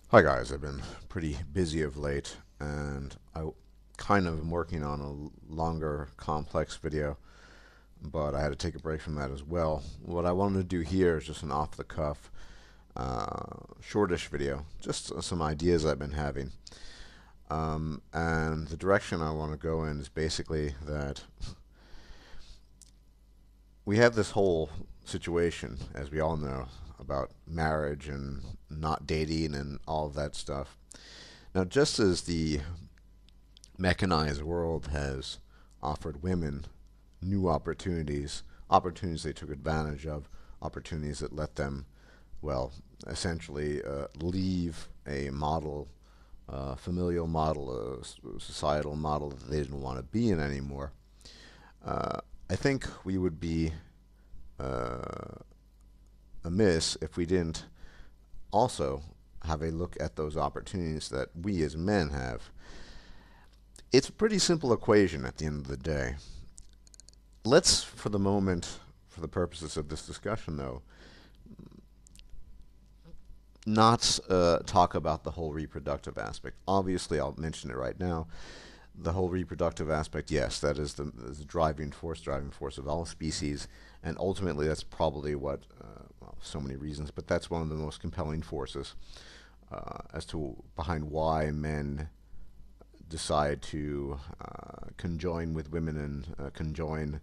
Hi guys, I've been pretty busy of late and I kind of am working on a longer complex video, but I had to take a break from that as well. What I wanted to do here is just an off the cuff, shortish video, just some ideas I've been having. And the direction I want to go in is basically that we have this whole situation, as we all know, about marriage and not dating and all of that stuff. Now, just as the mechanized world has offered women new opportunities, opportunities they took advantage of, opportunities that let them, well, essentially leave a model, familial model, a societal model that they didn't want to be in anymore. Uh, I think we would be uh, amiss if we didn't also have a look at those opportunities that we as men have. It's a pretty simple equation at the end of the day. Let's, for the moment, for the purposes of this discussion, though, not talk about the whole reproductive aspect. Obviously, I'll mention it right now. The whole reproductive aspect, yes, that is the driving force of all species, and ultimately that's probably what, well, so many reasons, but that's one of the most compelling forces as to behind why men decide to conjoin with women and conjoin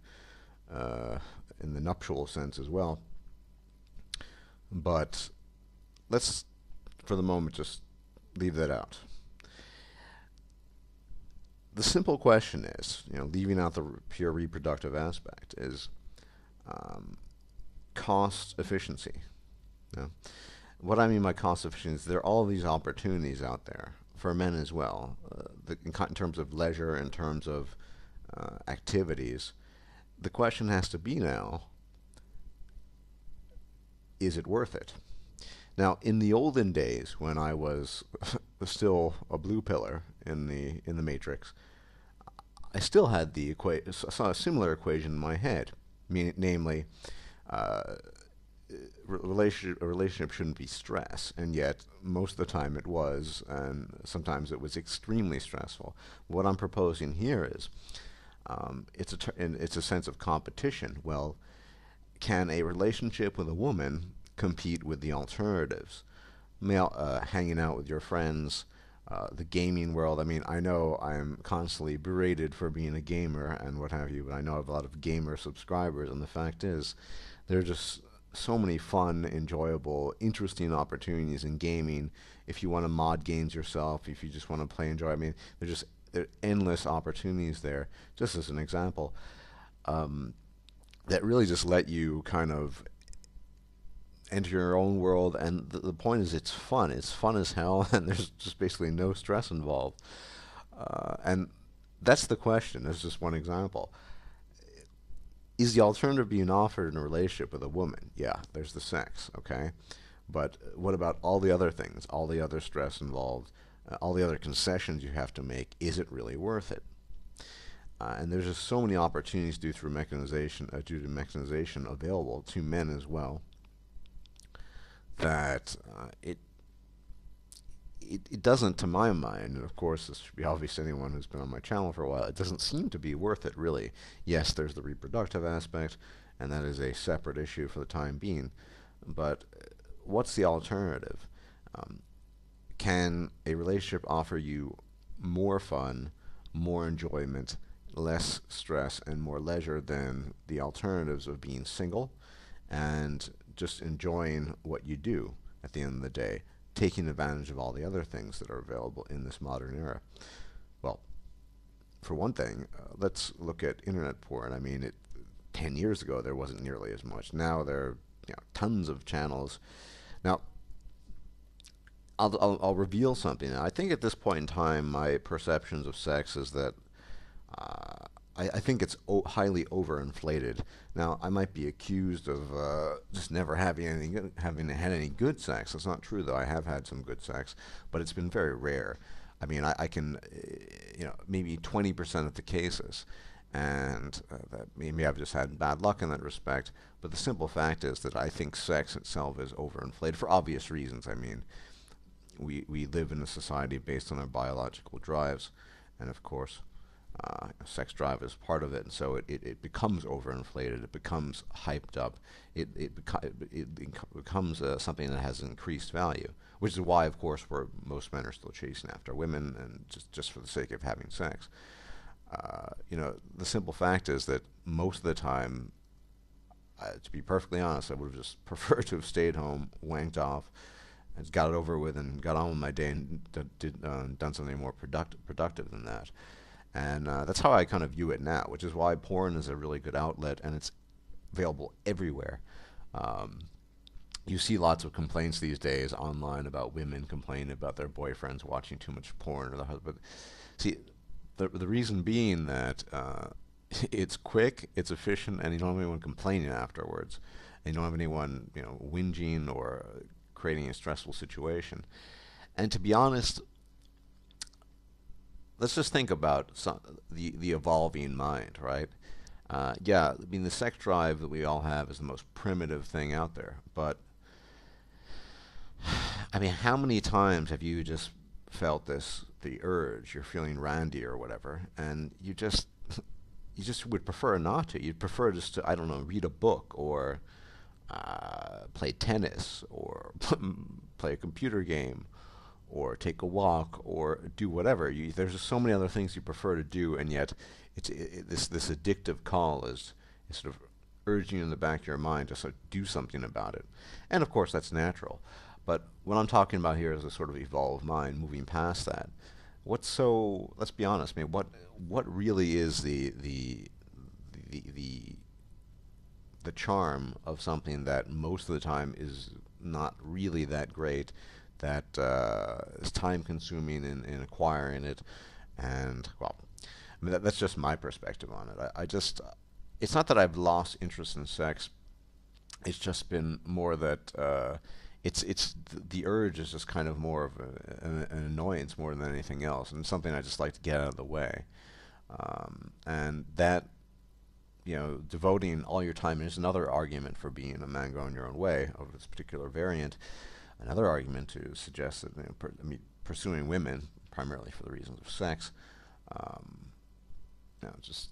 uh, in the nuptial sense as well. But let's, for the moment, just leave that out. The simple question is, leaving out the pure reproductive aspect, is um, cost efficiency. You know? What I mean by cost efficiency is there are all these opportunities out there for men as well, in terms of leisure, in terms of activities. The question has to be now, is it worth it? Now, in the olden days, when I was still a blue pillar in the Matrix, I still had saw a similar equation in my head, namely, uh, a relationship shouldn't be stress, and yet most of the time it was, and sometimes it was extremely stressful. What I'm proposing here is it's a sense of competition. Well, can a relationship with a woman compete with the alternatives? Hanging out with your friends, the gaming world. I mean, I know I'm constantly berated for being a gamer and what have you, but I know I have a lot of gamer subscribers, and the fact is, there are just so many fun, enjoyable, interesting opportunities in gaming. If you want to mod games yourself, if you just want to play, enjoy. I mean, there are endless opportunities there. Just as an example, um, that really just let you kind of enter your own world, and the point is, it's fun. It's fun as hell, and there's just basically no stress involved. And that's the question. That's just one example. Is the alternative being offered in a relationship with a woman? Yeah, there's the sex, okay? But what about all the other things, all the other stress involved, all the other concessions you have to make? Is it really worth it? And there's just so many opportunities due to mechanization available to men as well, that it doesn't, to my mind, and of course this should be obvious to anyone who's been on my channel for a while, it doesn't seem to be worth it, really. Yes, there's the reproductive aspect, and that is a separate issue for the time being. But what's the alternative? Um, can a relationship offer you more fun, more enjoyment, less stress, and more leisure than the alternatives of being single and just enjoying what you do at the end of the day, taking advantage of all the other things that are available in this modern era? Well, for one thing, let's look at internet porn. I mean, 10 years ago there wasn't nearly as much. Now there are tons of channels. Now, I'll reveal something. I think at this point in time, my perceptions of sex is that I think it's highly overinflated. Now, I might be accused of just never having had any good sex. That's not true, though. I have had some good sex, but it's been very rare. I mean, I can, maybe 20% of the cases, and that maybe I've just had bad luck in that respect. But the simple fact is that I think sex itself is overinflated for obvious reasons. I mean, we live in a society based on our biological drives, and of course, sex drive is part of it, and so it becomes overinflated. It becomes hyped up. It becomes something that has increased value, which is why, of course, most men are still chasing after women, and just for the sake of having sex. The simple fact is that most of the time, to be perfectly honest, I would have just preferred to have stayed home, wanked off, and got it over with, and got on with my day, and done something more productive than that. And that's how I kind of view it now, which is why porn is a really good outlet, and it's available everywhere. Um, you see lots of complaints these days online about women complaining about their boyfriends watching too much porn or the husband. See, the reason being that it's quick, it's efficient, and you don't have anyone complaining afterwards. And you don't have anyone, whinging or creating a stressful situation. And to be honest, let's just think about the evolving mind, right? Yeah, I mean, the sex drive that we all have is the most primitive thing out there. But, I mean, how many times have you just felt the urge, you're feeling randy or whatever, and you just would prefer not to. You'd prefer just to, I don't know, read a book or play tennis or play a computer game or take a walk or do whatever. There's just so many other things you prefer to do, and yet this addictive call is sort of urging you in the back of your mind to sort of do something about it. And of course, that's natural. But what I'm talking about here is a sort of evolved mind moving past that. Let's be honest, I mean, what really is the, the, the charm of something that most of the time is not really that great, that is time consuming in acquiring it, and well, I mean that's just my perspective on it. I just it's not that I've lost interest in sex. It's just been more that the urge is just kind of more of an annoyance more than anything else, and something I just like to get out of the way. And that, devoting all your time is another argument for being a man going your own way of this particular variant. Another argument to suggest that pursuing women primarily for the reasons of sex, um, just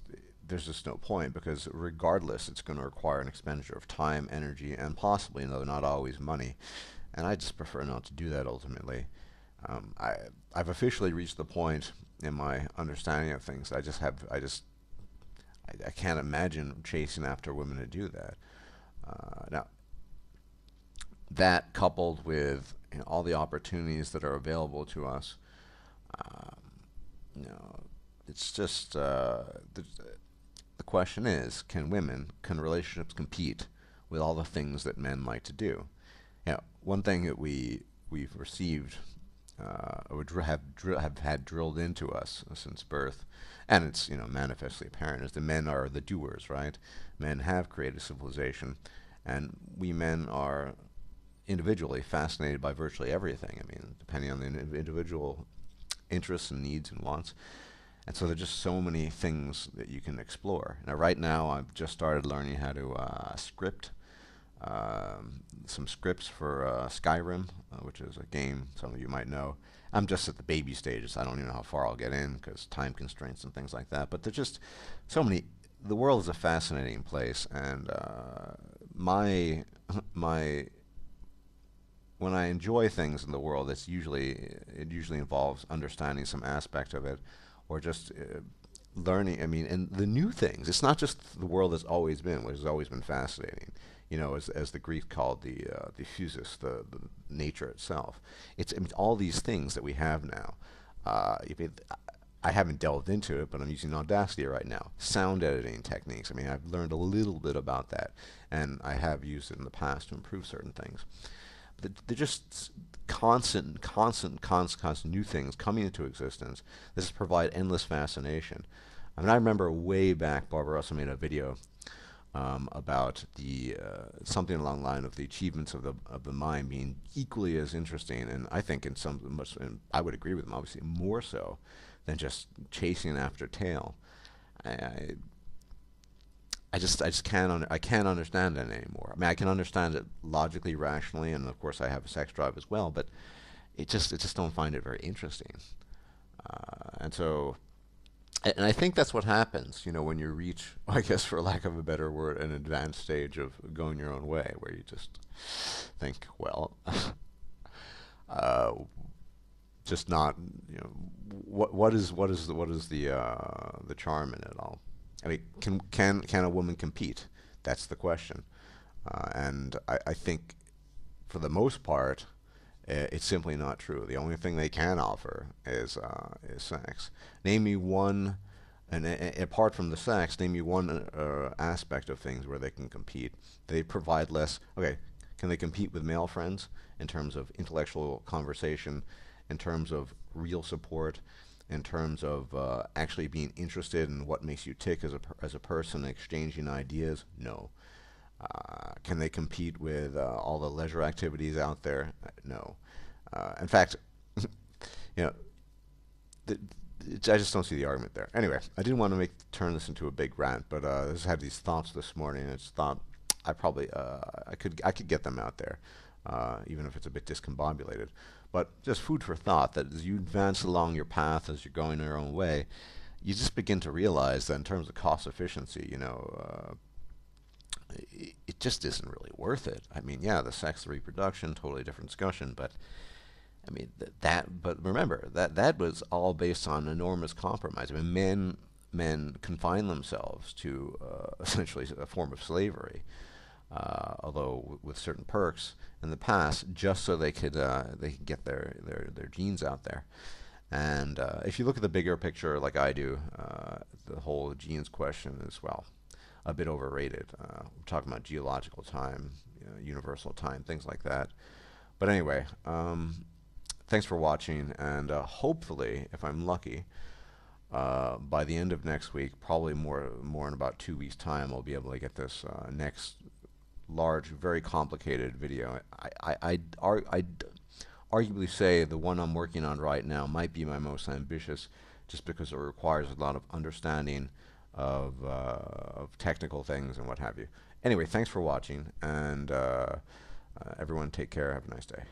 there's just no point, because regardless, it's going to require an expenditure of time, energy, and possibly, though not always, money. And I just prefer not to do that ultimately. I've officially reached the point in my understanding of things. I can't imagine chasing after women to do that. Now, that coupled with all the opportunities that are available to us, um, you know, it's just the question is, can relationships compete with all the things that men like to do? One thing that we've received or have had drilled into us since birth, and it's manifestly apparent, is that men are the doers, right? Men have created civilization, and we men are individually fascinated by virtually everything. I mean, depending on the individual interests and needs and wants. And so there's just so many things that you can explore. Now, right now, I've just started learning how to script some scripts for Skyrim, which is a game some of you might know. I'm just at the baby stages. I don't even know how far I'll get in because time constraints and things like that. But there's just so many. The world is a fascinating place, and my my when I enjoy things in the world, it usually involves understanding some aspect of it, or just learning. I mean, and the new things. It's not just the world that's always been, which has always been fascinating. As the Greeks called the physis, the nature itself. It's all these things that we have now. I haven't delved into it, but I'm using Audacity right now. Sound editing techniques. I mean, I've learned a little bit about that, and I have used it in the past to improve certain things. But they're just constant new things coming into existence. This provide endless fascination. I mean, I remember way back, Barbara Russell made a video about the something along the line of the achievements of the mind being equally as interesting, and I think and I would agree with him, obviously more so than just chasing after tail. I, I just I can't understand that anymore. I mean, I can understand it logically, rationally, and of course I have a sex drive as well. But it just don't find it very interesting. And so, and I think that's what happens, when you reach, I guess, for lack of a better word, an advanced stage of going your own way, where you just think, well, uh, just not, what is the charm in it all? I mean, can a woman compete? That's the question. And I think for the most part, it's simply not true. The only thing they can offer is sex. Name me one, and apart from the sex, name me one aspect of things where they can compete. They provide less. Okay, can they compete with male friends in terms of intellectual conversation, in terms of real support, in terms of actually being interested in what makes you tick as a person, exchanging ideas? No. Can they compete with all the leisure activities out there? No. In fact, you know, I just don't see the argument there. Anyway, I didn't want to turn this into a big rant, but I just had these thoughts this morning, and I just thought I could get them out there, even if it's a bit discombobulated. But just food for thought that as you advance along your path, as you're going your own way, you just begin to realize that in terms of cost efficiency, it just isn't really worth it. I mean, yeah, the sex, the reproduction, totally different discussion, but I mean But remember that was all based on enormous compromise. I mean, men confine themselves to essentially a form of slavery, although with certain perks in the past, just so they could get their genes out there. And if you look at the bigger picture, like I do, the whole genes question is, well, a bit overrated. We're talking about geological time, universal time, things like that. But anyway, thanks for watching, and hopefully, if I'm lucky, by the end of next week, probably more in about 2 weeks' time, I'll be able to get this next large, very complicated video. I'd arguably say the one I'm working on right now might be my most ambitious, just because it requires a lot of understanding of technical things and what have you. Anyway, thanks for watching, and everyone take care. Have a nice day.